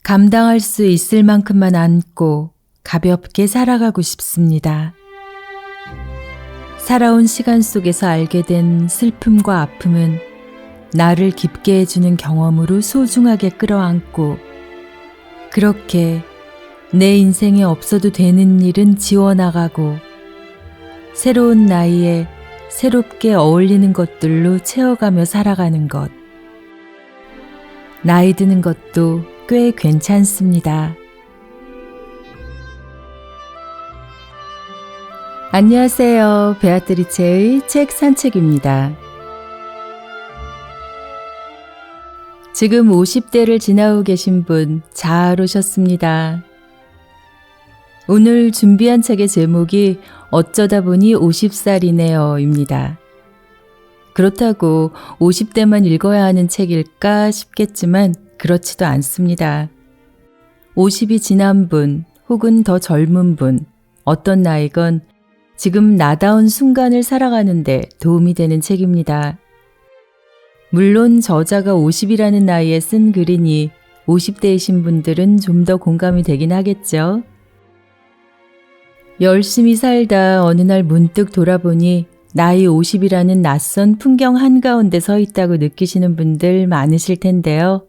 감당할 수 있을 만큼만 안고 가볍게 살아가고 싶습니다. 살아온 시간 속에서 알게 된 슬픔과 아픔은 나를 깊게 해주는 경험으로 소중하게 끌어안고 그렇게 내 인생에 없어도 되는 일은 지워나가고 새로운 나이에 새롭게 어울리는 것들로 채워가며 살아가는 것. 나이 드는 것도 꽤 괜찮습니다. 안녕하세요. 베아트리체의 책 산책입니다. 지금 50대를 지나고 계신 분 잘 오셨습니다. 오늘 준비한 책의 제목이 어쩌다 보니 50살이네요 입니다. 그렇다고 50대만 읽어야 하는 책일까 싶겠지만 그렇지도 않습니다. 50이 지난 분 혹은 더 젊은 분, 어떤 나이건 지금 나다운 순간을 살아가는데 도움이 되는 책입니다. 물론 저자가 50이라는 나이에 쓴 글이니 50대이신 분들은 좀 더 공감이 되긴 하겠죠. 열심히 살다 어느 날 문득 돌아보니 나이 50이라는 낯선 풍경 한가운데 서 있다고 느끼시는 분들 많으실 텐데요.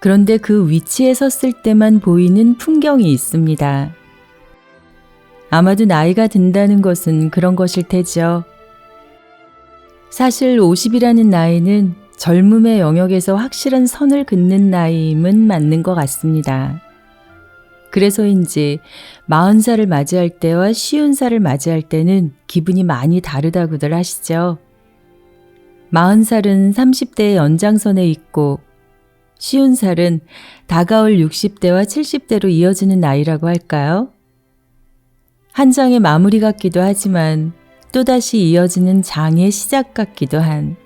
그런데 그 위치에 섰을 때만 보이는 풍경이 있습니다. 아마도 나이가 든다는 것은 그런 것일 테죠. 사실 50이라는 나이는 젊음의 영역에서 확실한 선을 긋는 나이임은 맞는 것 같습니다. 그래서인지 40살을 맞이할 때와 50살을 맞이할 때는 기분이 많이 다르다고들 하시죠. 40살은 30대의 연장선에 있고 50살은 다가올 60대와 70대로 이어지는 나이라고 할까요? 한 장의 마무리 같기도 하지만 또다시 이어지는 장의 시작 같기도 한.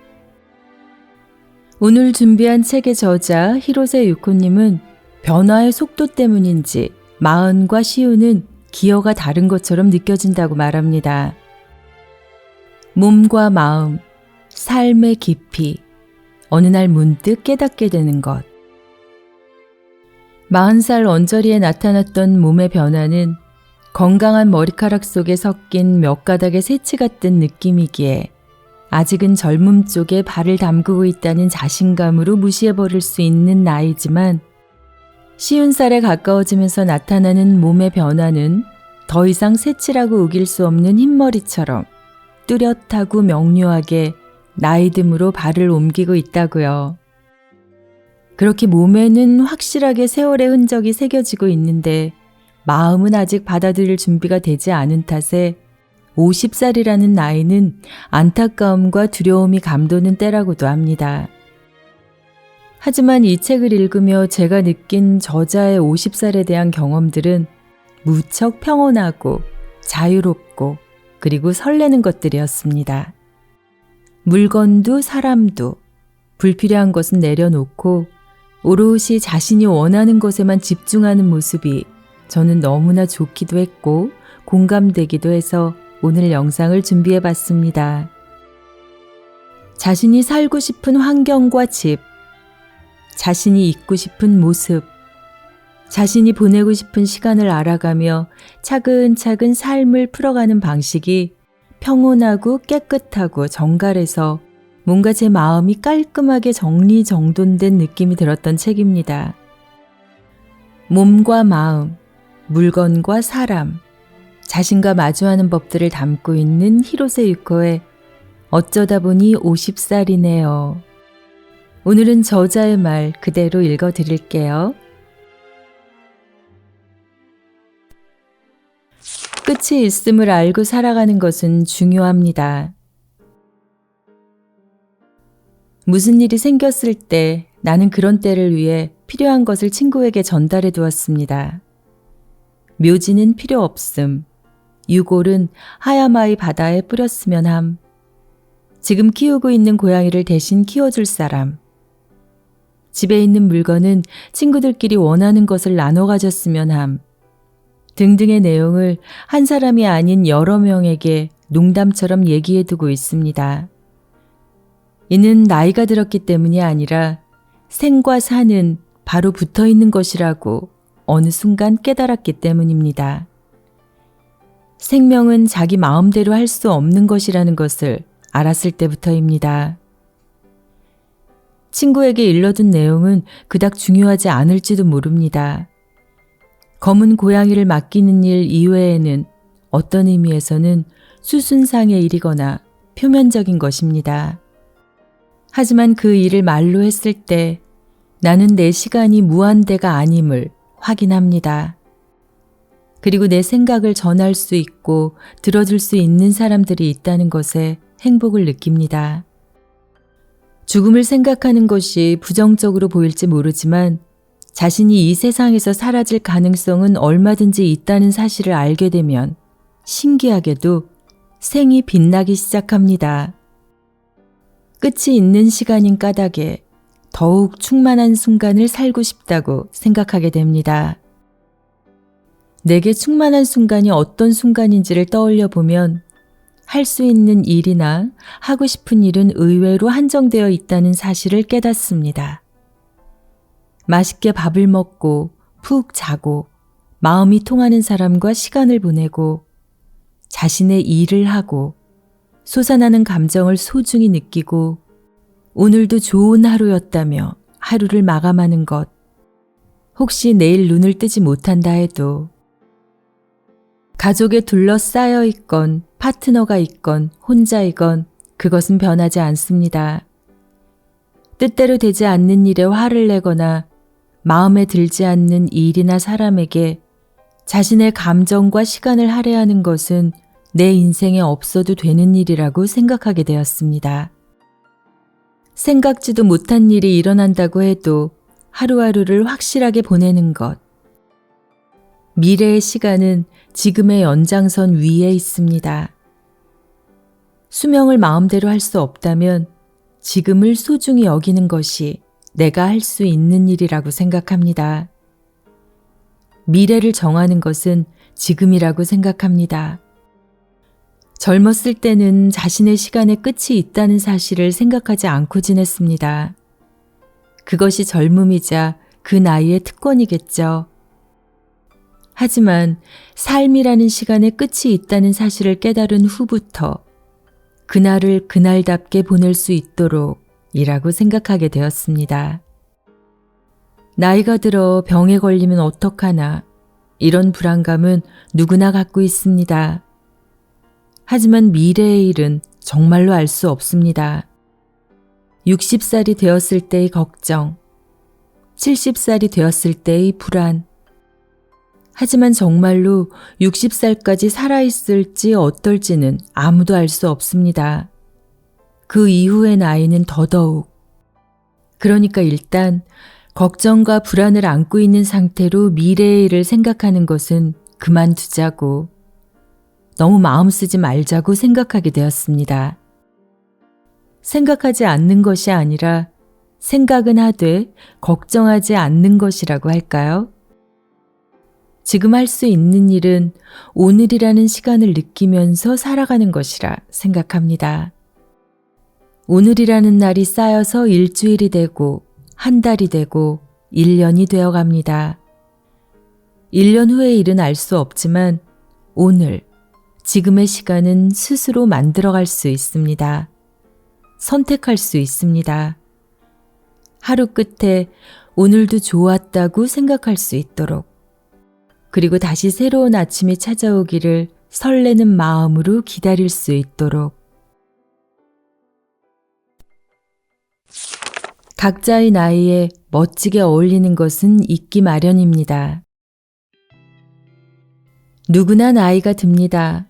오늘 준비한 책의 저자 히로세 유코님은 변화의 속도 때문인지 40과 50은 기여가 다른 것처럼 느껴진다고 말합니다. 몸과 마음, 삶의 깊이, 어느 날 문득 깨닫게 되는 것. 40살 언저리에 나타났던 몸의 변화는 건강한 머리카락 속에 섞인 몇 가닥의 새치 같은 느낌이기에 아직은 젊음 쪽에 발을 담그고 있다는 자신감으로 무시해버릴 수 있는 나이지만 50살에 가까워지면서 나타나는 몸의 변화는 더 이상 새치라고 우길 수 없는 흰머리처럼 뚜렷하고 명료하게 나이듦으로 발을 옮기고 있다고요. 그렇게 몸에는 확실하게 세월의 흔적이 새겨지고 있는데 마음은 아직 받아들일 준비가 되지 않은 탓에 50살이라는 나이는 안타까움과 두려움이 감도는 때라고도 합니다. 하지만 이 책을 읽으며 제가 느낀 저자의 50살에 대한 경험들은 무척 평온하고 자유롭고 그리고 설레는 것들이었습니다. 물건도 사람도 불필요한 것은 내려놓고 오롯이 자신이 원하는 것에만 집중하는 모습이 저는 너무나 좋기도 했고 공감되기도 해서 오늘 영상을 준비해 봤습니다. 자신이 살고 싶은 환경과 집, 자신이 있고 싶은 모습, 자신이 보내고 싶은 시간을 알아가며 차근차근 삶을 풀어가는 방식이 평온하고 깨끗하고 정갈해서 뭔가 제 마음이 깔끔하게 정리정돈된 느낌이 들었던 책입니다. 몸과 마음, 물건과 사람, 자신과 마주하는 법들을 담고 있는 히로세 유코의 어쩌다 보니 50살이네요. 오늘은 저자의 말 그대로 읽어드릴게요. 끝이 있음을 알고 살아가는 것은 중요합니다. 무슨 일이 생겼을 때 나는 그런 때를 위해 필요한 것을 친구에게 전달해 두었습니다. 묘지는 필요 없음. 유골은 하야마이 바다에 뿌렸으면 함. 지금 키우고 있는 고양이를 대신 키워줄 사람. 집에 있는 물건은 친구들끼리 원하는 것을 나눠 가졌으면 함. 등등의 내용을 한 사람이 아닌 여러 명에게 농담처럼 얘기해두고 있습니다. 이는 나이가 들었기 때문이 아니라 생과 사는 바로 붙어 있는 것이라고 어느 순간 깨달았기 때문입니다. 생명은 자기 마음대로 할 수 없는 것이라는 것을 알았을 때부터입니다. 친구에게 일러둔 내용은 그닥 중요하지 않을지도 모릅니다. 검은 고양이를 맡기는 일 이외에는 어떤 의미에서는 수순상의 일이거나 표면적인 것입니다. 하지만 그 일을 말로 했을 때 나는 내 시간이 무한대가 아님을 확인합니다. 그리고 내 생각을 전할 수 있고 들어줄 수 있는 사람들이 있다는 것에 행복을 느낍니다. 죽음을 생각하는 것이 부정적으로 보일지 모르지만 자신이 이 세상에서 사라질 가능성은 얼마든지 있다는 사실을 알게 되면 신기하게도 생이 빛나기 시작합니다. 끝이 있는 시간인 까닭에 더욱 충만한 순간을 살고 싶다고 생각하게 됩니다. 내게 충만한 순간이 어떤 순간인지를 떠올려 보면 할 수 있는 일이나 하고 싶은 일은 의외로 한정되어 있다는 사실을 깨닫습니다. 맛있게 밥을 먹고 푹 자고 마음이 통하는 사람과 시간을 보내고 자신의 일을 하고 솟아나는 감정을 소중히 느끼고 오늘도 좋은 하루였다며 하루를 마감하는 것. 혹시 내일 눈을 뜨지 못한다 해도 가족에 둘러싸여 있건 파트너가 있건 혼자이건 그것은 변하지 않습니다. 뜻대로 되지 않는 일에 화를 내거나 마음에 들지 않는 일이나 사람에게 자신의 감정과 시간을 할애하는 것은 내 인생에 없어도 되는 일이라고 생각하게 되었습니다. 생각지도 못한 일이 일어난다고 해도 하루하루를 확실하게 보내는 것. 미래의 시간은 지금의 연장선 위에 있습니다. 수명을 마음대로 할 수 없다면 지금을 소중히 여기는 것이 내가 할 수 있는 일이라고 생각합니다. 미래를 정하는 것은 지금이라고 생각합니다. 젊었을 때는 자신의 시간에 끝이 있다는 사실을 생각하지 않고 지냈습니다. 그것이 젊음이자 그 나이의 특권이겠죠. 하지만 삶이라는 시간에 끝이 있다는 사실을 깨달은 후부터 그날을 그날답게 보낼 수 있도록 이라고 생각하게 되었습니다. 나이가 들어 병에 걸리면 어떡하나 이런 불안감은 누구나 갖고 있습니다. 하지만 미래의 일은 정말로 알 수 없습니다. 60살이 되었을 때의 걱정, 70살이 되었을 때의 불안. 하지만 정말로 60살까지 살아있을지 어떨지는 아무도 알 수 없습니다. 그 이후의 나이는 더더욱. 그러니까 일단 걱정과 불안을 안고 있는 상태로 미래의 일을 생각하는 것은 그만두자고 너무 마음 쓰지 말자고 생각하게 되었습니다. 생각하지 않는 것이 아니라 생각은 하되 걱정하지 않는 것이라고 할까요? 지금 할 수 있는 일은 오늘이라는 시간을 느끼면서 살아가는 것이라 생각합니다. 오늘이라는 날이 쌓여서 일주일이 되고 한 달이 되고 1년이 되어 갑니다. 1년 후의 일은 알 수 없지만 오늘, 지금의 시간은 스스로 만들어갈 수 있습니다. 선택할 수 있습니다. 하루 끝에 오늘도 좋았다고 생각할 수 있도록 그리고 다시 새로운 아침이 찾아오기를 설레는 마음으로 기다릴 수 있도록 각자의 나이에 멋지게 어울리는 것은 있기 마련입니다. 누구나 나이가 듭니다.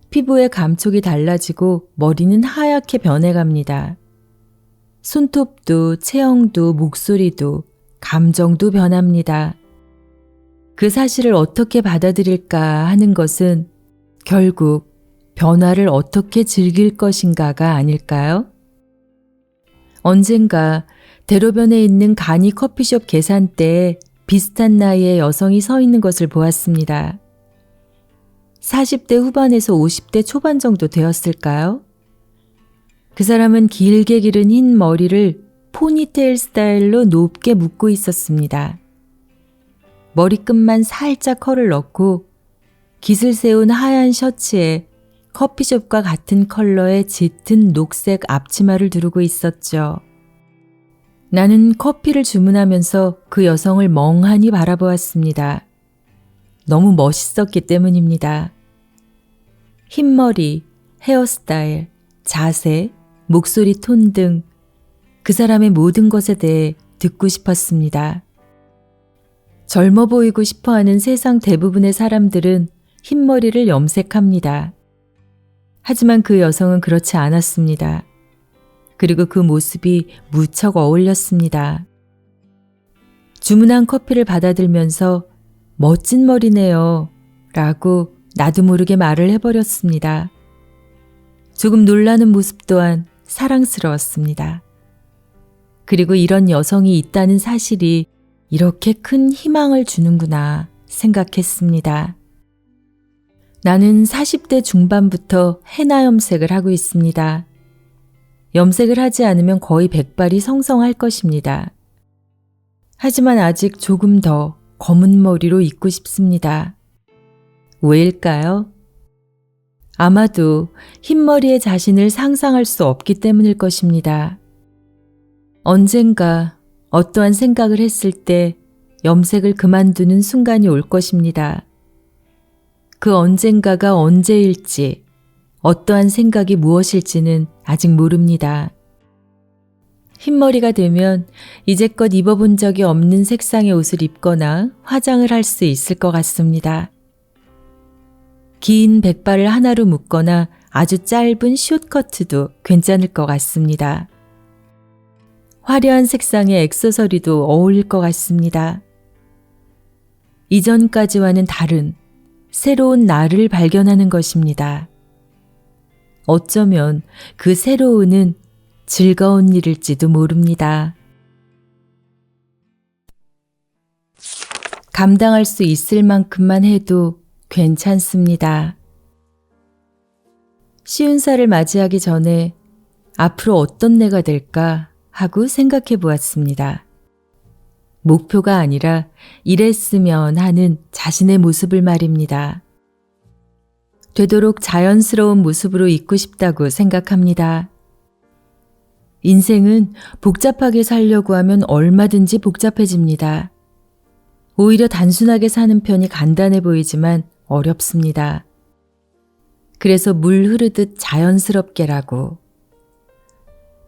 피부의 감촉이 달라지고 머리는 하얗게 변해갑니다. 손톱도 체형도 목소리도 감정도 변합니다. 그 사실을 어떻게 받아들일까 하는 것은 결국 변화를 어떻게 즐길 것인가가 아닐까요? 언젠가 대로변에 있는 간이 커피숍 계산대에 비슷한 나이의 여성이 서 있는 것을 보았습니다. 40대 후반에서 50대 초반 정도 되었을까요? 그 사람은 길게 기른 흰 머리를 포니테일 스타일로 높게 묶고 있었습니다. 머리끝만 살짝 컬을 넣고 깃을 세운 하얀 셔츠에 커피숍과 같은 컬러의 짙은 녹색 앞치마를 두르고 있었죠. 나는 커피를 주문하면서 그 여성을 멍하니 바라보았습니다. 너무 멋있었기 때문입니다. 흰머리, 헤어스타일, 자세, 목소리 톤 등 그 사람의 모든 것에 대해 듣고 싶었습니다. 젊어 보이고 싶어하는 세상 대부분의 사람들은 흰머리를 염색합니다. 하지만 그 여성은 그렇지 않았습니다. 그리고 그 모습이 무척 어울렸습니다. 주문한 커피를 받아들면서 멋진 머리네요 라고 나도 모르게 말을 해버렸습니다. 조금 놀라는 모습 또한 사랑스러웠습니다. 그리고 이런 여성이 있다는 사실이 이렇게 큰 희망을 주는구나 생각했습니다. 나는 40대 중반부터 헤나 염색을 하고 있습니다. 염색을 하지 않으면 거의 백발이 성성할 것입니다. 하지만 아직 조금 더 검은 머리로 있고 싶습니다. 왜일까요? 아마도 흰머리의 자신을 상상할 수 없기 때문일 것입니다. 언젠가 어떠한 생각을 했을 때 염색을 그만두는 순간이 올 것입니다. 그 언젠가가 언제일지, 어떠한 생각이 무엇일지는 아직 모릅니다. 흰머리가 되면 이제껏 입어본 적이 없는 색상의 옷을 입거나 화장을 할 수 있을 것 같습니다. 긴 백발을 하나로 묶거나 아주 짧은 숏커트도 괜찮을 것 같습니다. 화려한 색상의 액세서리도 어울릴 것 같습니다. 이전까지와는 다른 새로운 나를 발견하는 것입니다. 어쩌면 그 새로운은 즐거운 일일지도 모릅니다. 감당할 수 있을 만큼만 해도 괜찮습니다. 쉬운 살을 맞이하기 전에 앞으로 어떤 내가 될까 하고 생각해 보았습니다. 목표가 아니라 이랬으면 하는 자신의 모습을 말입니다. 되도록 자연스러운 모습으로 있고 싶다고 생각합니다. 인생은 복잡하게 살려고 하면 얼마든지 복잡해집니다. 오히려 단순하게 사는 편이 간단해 보이지만 어렵습니다. 그래서 물 흐르듯 자연스럽게라고.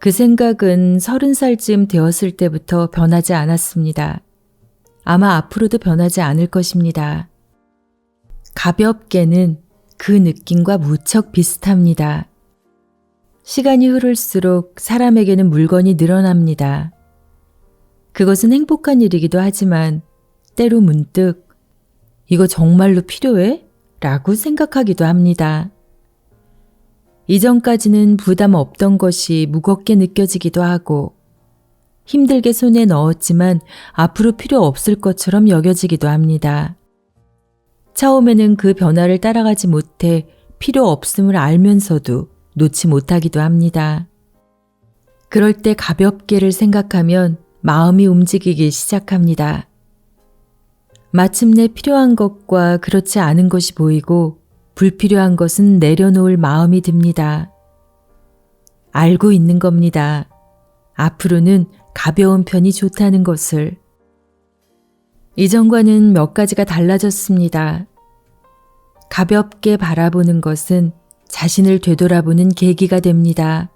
그 생각은 30살쯤 되었을 때부터 변하지 않았습니다. 아마 앞으로도 변하지 않을 것입니다. 가볍게는 그 느낌과 무척 비슷합니다. 시간이 흐를수록 사람에게는 물건이 늘어납니다. 그것은 행복한 일이기도 하지만 때로 문득 이거 정말로 필요해? 라고 생각하기도 합니다. 이전까지는 부담 없던 것이 무겁게 느껴지기도 하고 힘들게 손에 넣었지만 앞으로 필요 없을 것처럼 여겨지기도 합니다. 처음에는 그 변화를 따라가지 못해 필요 없음을 알면서도 놓지 못하기도 합니다. 그럴 때 가볍게를 생각하면 마음이 움직이기 시작합니다. 마침내 필요한 것과 그렇지 않은 것이 보이고 불필요한 것은 내려놓을 마음이 듭니다. 알고 있는 겁니다. 앞으로는 가벼운 편이 좋다는 것을. 이전과는 몇 가지가 달라졌습니다. 가볍게 바라보는 것은 자신을 되돌아보는 계기가 됩니다.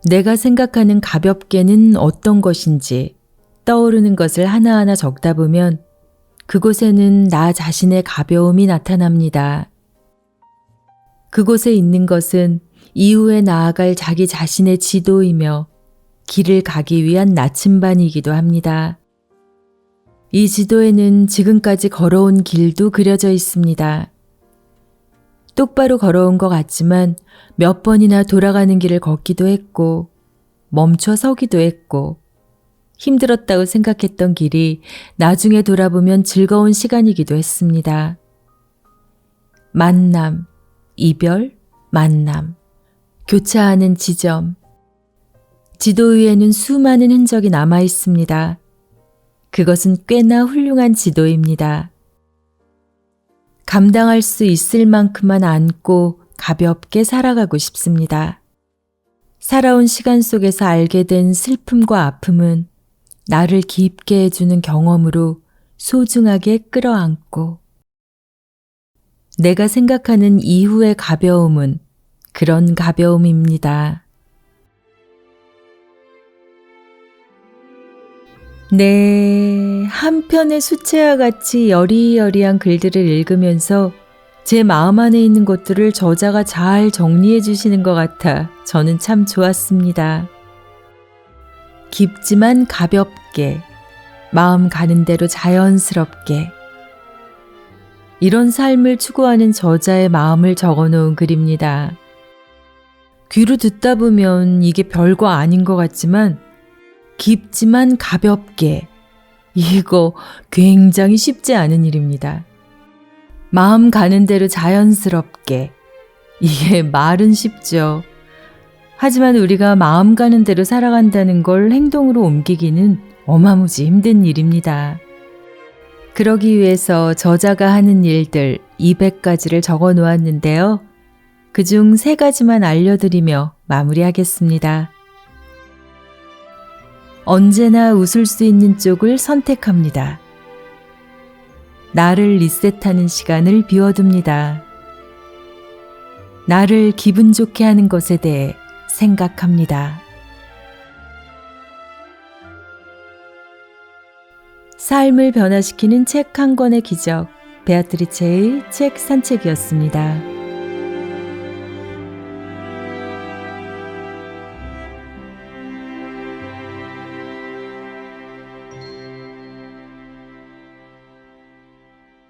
내가 생각하는 가볍게는 어떤 것인지 떠오르는 것을 하나하나 적다 보면 그곳에는 나 자신의 가벼움이 나타납니다. 그곳에 있는 것은 이후에 나아갈 자기 자신의 지도이며 길을 가기 위한 나침반이기도 합니다. 이 지도에는 지금까지 걸어온 길도 그려져 있습니다. 똑바로 걸어온 것 같지만 몇 번이나 돌아가는 길을 걷기도 했고 멈춰 서기도 했고 힘들었다고 생각했던 길이 나중에 돌아보면 즐거운 시간이기도 했습니다. 만남, 이별, 만남, 교차하는 지점. 지도 위에는 수많은 흔적이 남아 있습니다. 그것은 꽤나 훌륭한 지도입니다. 감당할 수 있을 만큼만 안고 가볍게 살아가고 싶습니다. 살아온 시간 속에서 알게 된 슬픔과 아픔은 나를 깊게 해주는 경험으로 소중하게 끌어안고 내가 생각하는 이후의 가벼움은 그런 가벼움입니다. 네, 한 편의 수채화 같이 여리여리한 글들을 읽으면서 제 마음 안에 있는 것들을 저자가 잘 정리해 주시는 것 같아 저는 참 좋았습니다. 깊지만 가볍게, 마음 가는 대로 자연스럽게 이런 삶을 추구하는 저자의 마음을 적어놓은 글입니다. 귀로 듣다 보면 이게 별거 아닌 것 같지만 깊지만 가볍게 이거 굉장히 쉽지 않은 일입니다. 마음 가는 대로 자연스럽게 이게 말은 쉽죠. 하지만 우리가 마음 가는 대로 살아간다는 걸 행동으로 옮기기는 어마무지 힘든 일입니다. 그러기 위해서 저자가 하는 일들 200가지를 적어 놓았는데요. 그중 3가지만 알려드리며 마무리하겠습니다. 언제나 웃을 수 있는 쪽을 선택합니다. 나를 리셋하는 시간을 비워둡니다. 나를 기분 좋게 하는 것에 대해 생각합니다. 삶을 변화시키는 책 한 권의 기적, 베아트리체의 책 산책이었습니다.